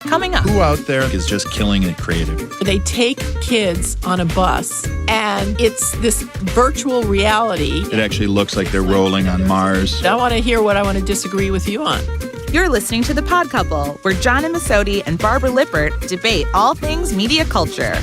Coming up. Who out there is just killing it creatively? They take kids on a bus, and it's this virtual reality. It actually looks like they're rolling on Mars. I want to hear what I want to disagree with you on. You're listening to The Pod Couple, where John and Masodi and Barbara Lippert debate all things media culture.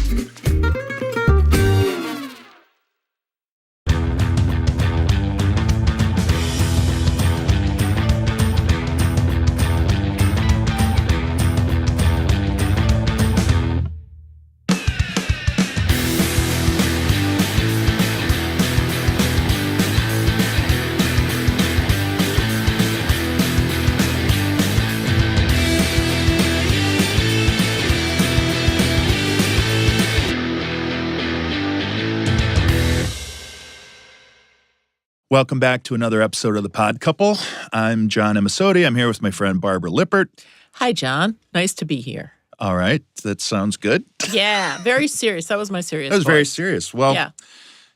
Welcome back to another episode of The Pod Couple. I'm John Masodi. I'm here with my friend Barbara Lippert. Hi, John. Nice to be here. All right. That sounds good. Yeah, very serious. That was my serious That was voice. very serious. Well, Yeah.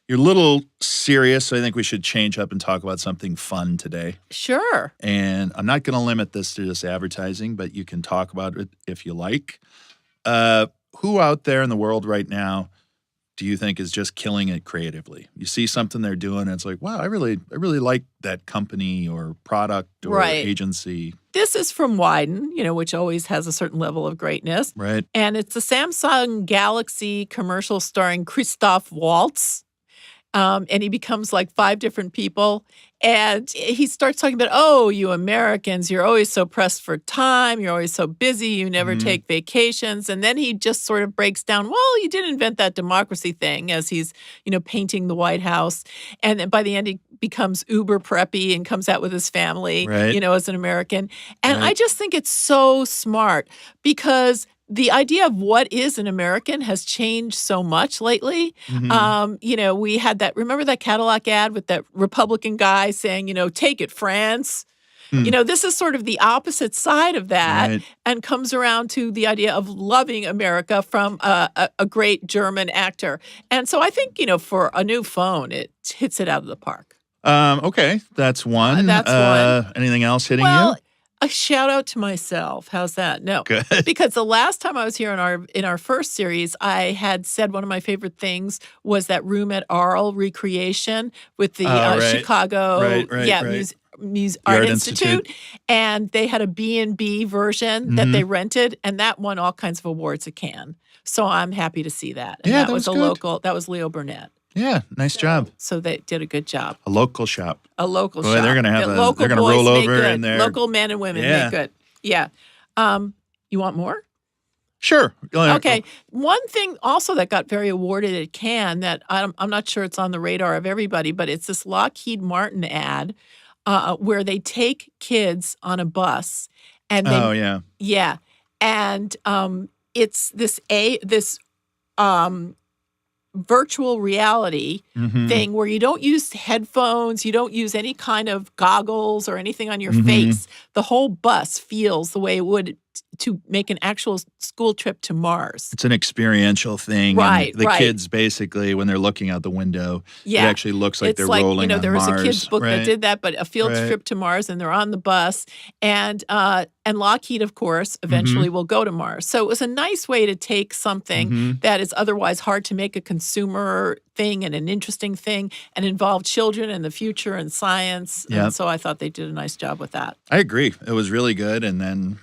You're a little serious, so I think we should change up and talk about something fun today. Sure. And I'm not going to limit this to just advertising, but you can talk about it if you like. Who out there in the world right now do you think is just killing it creatively? You see something they're doing, and it's like, wow, I really like that company or product or agency. This is from Wyden, which always has a certain level of greatness. Right. And it's the Samsung Galaxy commercial starring Christoph Waltz. And he becomes like 5 different people. And he starts talking about, oh, you Americans, you're always so pressed for time. You're always so busy. You never take vacations. And then he just sort of breaks down, well, you did invent that democracy thing as he's, painting the White House. And then by the end, he becomes uber preppy and comes out with his family, as an American. And I just think it's so smart because the idea of what is an American has changed so much lately. We had remember that Cadillac ad with that Republican guy saying, take it, France. This is sort of the opposite side of that and comes around to the idea of loving America from a great German actor. And so I think, for a new phone, it hits it out of the park. Okay, that's one. That's one. Anything else hitting you? you? A shout out to myself. How's that? No, good. Because the last time I was here in our first series, I had said one of my favorite things was that Room at Arles recreation with the Chicago Art Institute, and they had a B&B version that they rented, and that won all kinds of awards at Cannes. So I'm happy to see that. And that was a local. That was Leo Burnett. Yeah, nice job. So they did a good job. A local shop. A local Boy, shop. They're gonna have they're gonna roll over in there. Local men and women make good. Yeah. You want more? Sure. Okay. One thing also that got very awarded at Cannes that I'm not sure it's on the radar of everybody, but it's this Lockheed Martin ad where they take kids on a bus and and it's this virtual reality thing where you don't use headphones, you don't use any kind of goggles or anything on your face. The whole bus feels the way it would to make an actual school trip to Mars. It's an experiential thing. Right, and the kids basically, when they're looking out the window, it actually looks like they're rolling on Mars. There was a kid's book that did that, but a field trip to Mars, and they're on the bus. And Lockheed, of course, eventually will go to Mars. So it was a nice way to take something that is otherwise hard to make a consumer thing and an interesting thing and involve children and the future and science. And so I thought they did a nice job with that. I agree. It was really good. And then,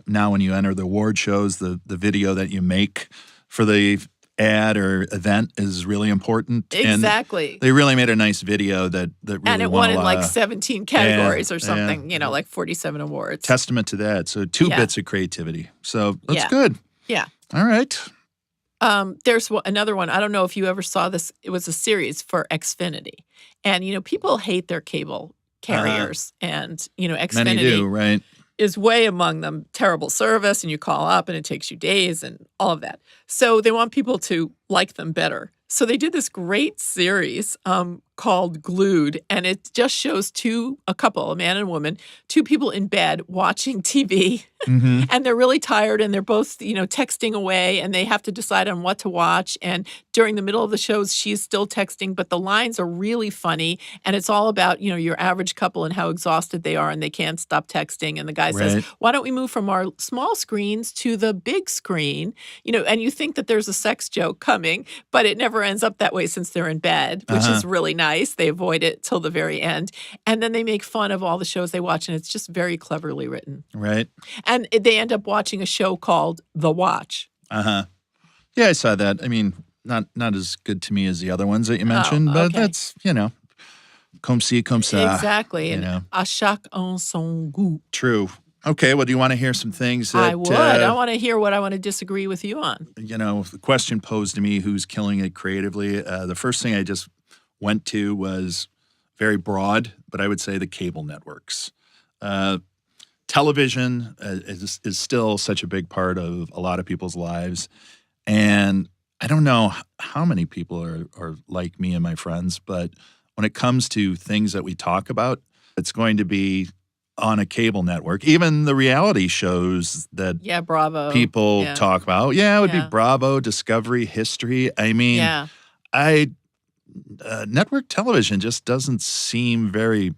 now when you enter the award shows, the video that you make for the ad or event is really important. Exactly. And they really made a nice video that really and it won in like 17 categories or something, like 47 awards. Testament to that. So 2 bits of creativity. So that's good. Yeah. All right. There's another one. I don't know if you ever saw this. It was a series for Xfinity. And, people hate their cable carriers. And, Xfinity Many do, right? is way among them. Terrible service, and you call up, and it takes you days and all of that. So they want people to like them better. So they did this great series called Glued, and it just shows a couple, a man and a woman, two people in bed watching TV. Mm-hmm. And they're really tired and they're both, texting away and they have to decide on what to watch. And during the middle of the shows, she's still texting, but the lines are really funny. And it's all about, your average couple and how exhausted they are and they can't stop texting. And the guy says, Right. why don't we move from our small screens to the big screen? And you think that there's a sex joke coming, but it never ends up that way since they're in bed, which is really nice. They avoid it till the very end. And then they make fun of all the shows they watch, and it's just very cleverly written. Right. And they end up watching a show called The Watch. Yeah, I saw that. I mean, not as good to me as the other ones that you mentioned, but okay. that's, comme ci, comme ça. Exactly. And à chaque en son goût. True. Okay, well, do you want to hear some things that... I would. I want to hear what I want to disagree with you on. The question posed to me, who's killing it creatively? The first thing I just went to was very broad, but I would say the cable networks. Television is still such a big part of a lot of people's lives. And I don't know how many people are like me and my friends, but when it comes to things that we talk about, it's going to be on a cable network. Even the reality shows that Bravo. people talk about. Yeah, it would be Bravo, Discovery, History. I mean, network television just doesn't seem very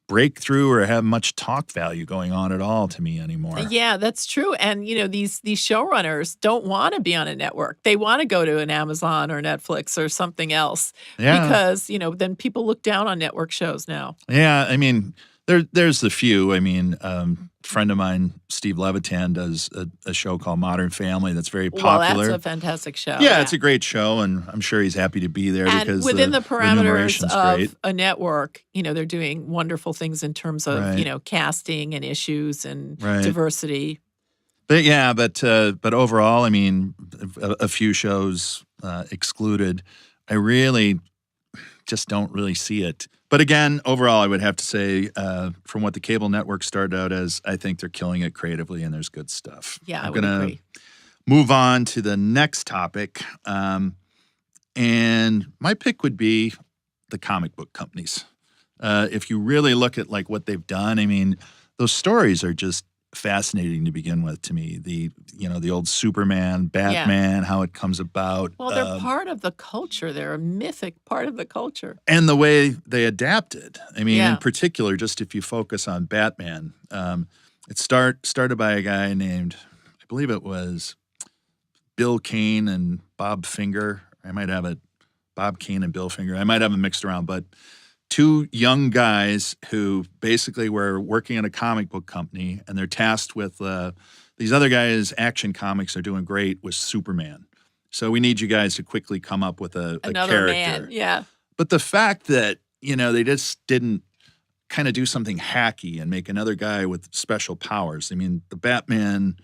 breakthrough or have much talk value going on at all to me anymore. Yeah, that's true. And, these showrunners don't want to be on a network. They want to go to an Amazon or Netflix or something else because, then people look down on network shows now. Yeah, I mean, there's the few. I mean, a friend of mine, Steve Levitan, does a show called Modern Family that's very popular. Well, that's a fantastic show. Yeah, it's a great show, and I'm sure he's happy to be there because within the parameters of great. a network, they're doing wonderful things in terms of, casting and issues and diversity. But overall, I mean, a few shows excluded, I really just don't really see it. But again, overall, I would have to say, from what the cable network started out as, I think they're killing it creatively and there's good stuff. Yeah, I'm I would agree. Move on to the next topic. And my pick would be the comic book companies. If you really look at like what they've done, I mean, those stories are just fascinating to begin with to me. The old Superman, Batman, how it comes about. Well, they're part of the culture. They're a mythic part of the culture. And the way they adapted. I mean, in particular, just if you focus on Batman, it started by a guy named, I believe it was Bill Kane and Bob Finger. I might have it, Bob Kane and Bill Finger. I might have them mixed around, but two young guys who basically were working in a comic book company, and they're tasked with these other guys' Action Comics are doing great with Superman. So we need you guys to quickly come up with another character. Man, yeah. But the fact that, they just didn't kind of do something hacky and make another guy with special powers. I mean, the Batman,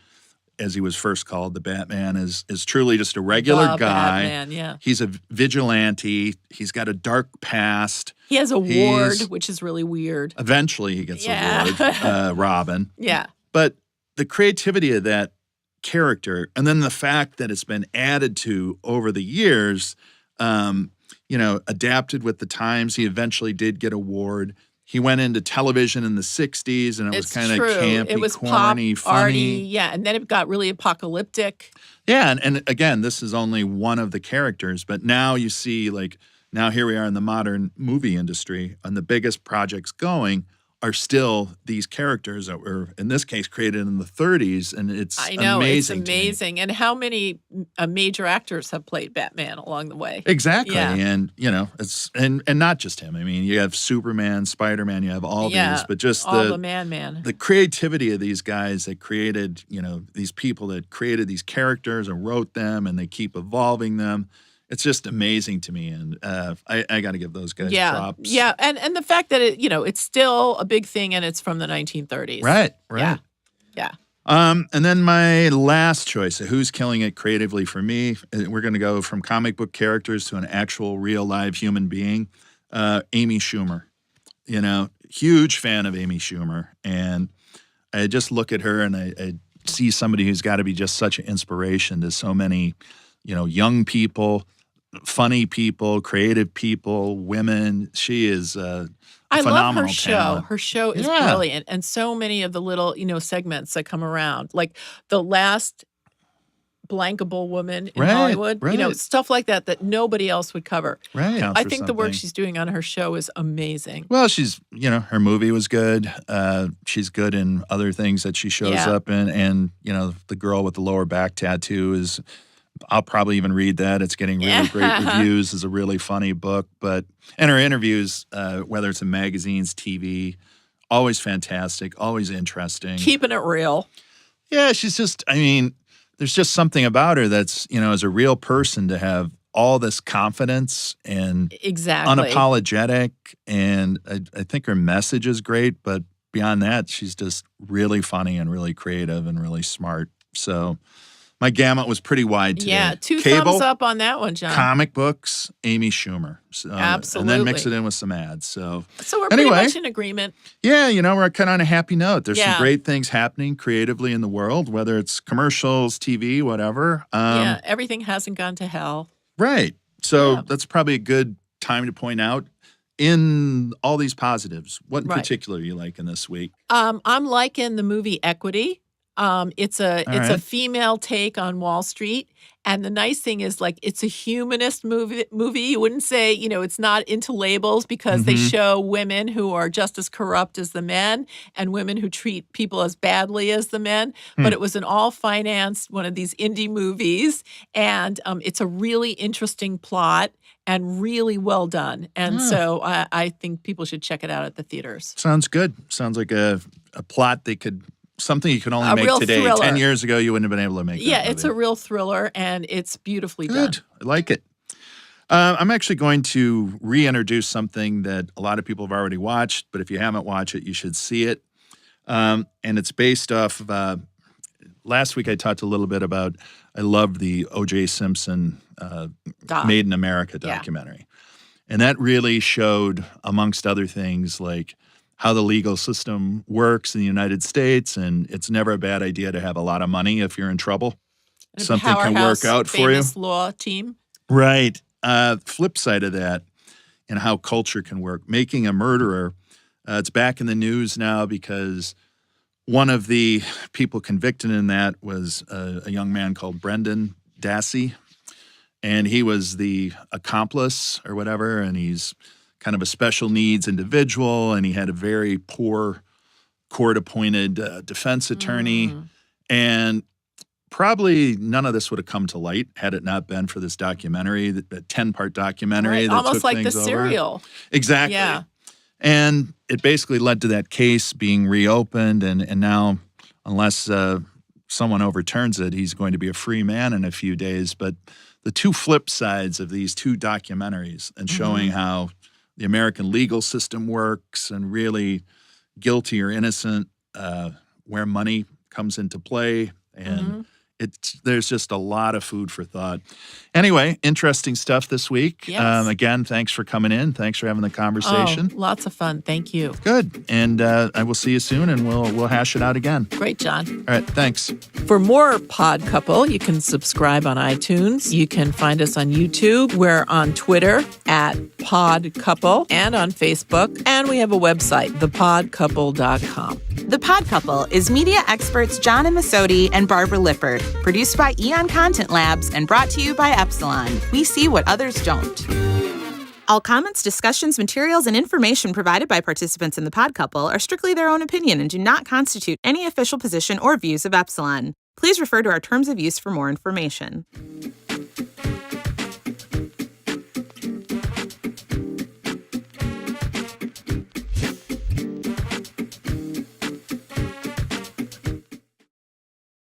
as he was first called, the Batman is truly just a regular guy. Batman, yeah. He's a vigilante. He's got a dark past. He has a ward, which is really weird. Eventually he gets a ward, Robin. Yeah. But the creativity of that character, and then the fact that it's been added to over the years, adapted with the times. He eventually did get a ward. He went into television in the 60s, and it was kind of campy, it was corny, pop, funny. Arty, and then it got really apocalyptic. Yeah, and again, this is only one of the characters, but now you see, now here we are in the modern movie industry, and the biggest projects going are still these characters that were, in this case, created in the 30s, and it's amazing. I know, it's amazing. And how many major actors have played Batman along the way? Exactly, yeah. And it's and not just him. I mean, you have Superman, Spider-Man, you have all these, but just all the man. The creativity of these guys that created, these people that created these characters and wrote them, and they keep evolving them. It's just amazing to me, and I got to give those guys props. Yeah, and the fact that it's still a big thing, and it's from the 1930s. Right. Yeah. And then my last choice, who's killing it creatively for me, we're going to go from comic book characters to an actual real live human being, Amy Schumer. Huge fan of Amy Schumer, and I just look at her and I see somebody who's got to be just such an inspiration to so many, young people. funny people, creative people, women. She is I love phenomenal her show. talent. Her show is Yeah. brilliant, and so many of the little, segments that come around, like the last blankable woman in Right, Hollywood, right. stuff like that nobody else would cover. Right. Counts I for think the work something. she's doing on her show is amazing. Well, she's, her movie was good. She's good in other things that she shows Yeah. up in. And, The Girl with the Lower Back Tattoo is, I'll probably even read that. It's getting really great reviews. It's a really funny book. And her interviews, whether it's in magazines, TV, always fantastic, always interesting. Keeping it real. Yeah, she's just, there's just something about her that's, as a real person to have all this confidence and Exactly. unapologetic. And I think her message is great, but beyond that, she's just really funny and really creative and really smart. So my gamut was pretty wide today. Yeah, two Cable, thumbs up on that one, John. comic books, Amy Schumer. So, Absolutely. And then mix it in with some ads. So we're anyway, pretty much in agreement. yeah, we're kind of on a happy note. There's Yeah. some great things happening creatively in the world, whether it's commercials, TV, whatever. Yeah, everything hasn't gone to hell. Right. So Yeah. that's probably a good time to point out in all these positives. What in Right. particular you like in this week? I'm liking the movie Equity. It's a right. female take on Wall Street, and the nice thing is it's a humanist movie. You wouldn't say it's not into labels because they show women who are just as corrupt as the men and women who treat people as badly as the men. But it was an all financed one of these indie movies, and it's a really interesting plot and really well done. And so I think people should check it out at the theaters. Sounds good. Sounds like a plot they could. Something you can only A make real today. thriller. 10 years ago, you wouldn't have been able to make that Yeah, it's a movie. real thriller, and it's beautifully done. Good. I like it. I'm actually going to reintroduce something that a lot of people have already watched, but if you haven't watched it, you should see it. And it's based off of, last week I talked a little bit about, I love the O.J. Simpson Made in America documentary. And that really showed, amongst other things, how the legal system works in the United States, and it's never a bad idea to have a lot of money if you're in trouble. And a Something can work powerhouse, out for you. famous law team. Right. Flip side of that, and how culture can work. Making a Murderer, it's back in the news now because one of the people convicted in that was a young man called Brendan Dassey, and he was the accomplice or whatever, and he's kind of a special needs individual, and he had a very poor court-appointed defense attorney, and probably none of this would have come to light had it not been for this documentary, the 10-part documentary that Almost took like the things over. serial. Exactly. Yeah. And it basically led to that case being reopened, and now, unless someone overturns it, he's going to be a free man in a few days. But the two flip sides of these two documentaries and showing how the American legal system works and really guilty or innocent, where money comes into play. And there's just a lot of food for thought. Anyway, interesting stuff this week. Yes. Again, thanks for coming in. Thanks for having the conversation. Oh, lots of fun. Thank you. Good. And I will see you soon, and we'll hash it out again. Great, John. All right. Thanks. For more Pod Couple, you can subscribe on iTunes. You can find us on YouTube. We're on Twitter at Pod Couple and on Facebook. And we have a website, thepodcouple.com. The Pod Couple is media experts John and Masodi and Barbara Lippert, produced by Eon Content Labs and brought to you by Epsilon. We see what others don't. All comments, discussions, materials, and information provided by participants in the Pod Couple are strictly their own opinion and do not constitute any official position or views of Epsilon. Please refer to our terms of use for more information.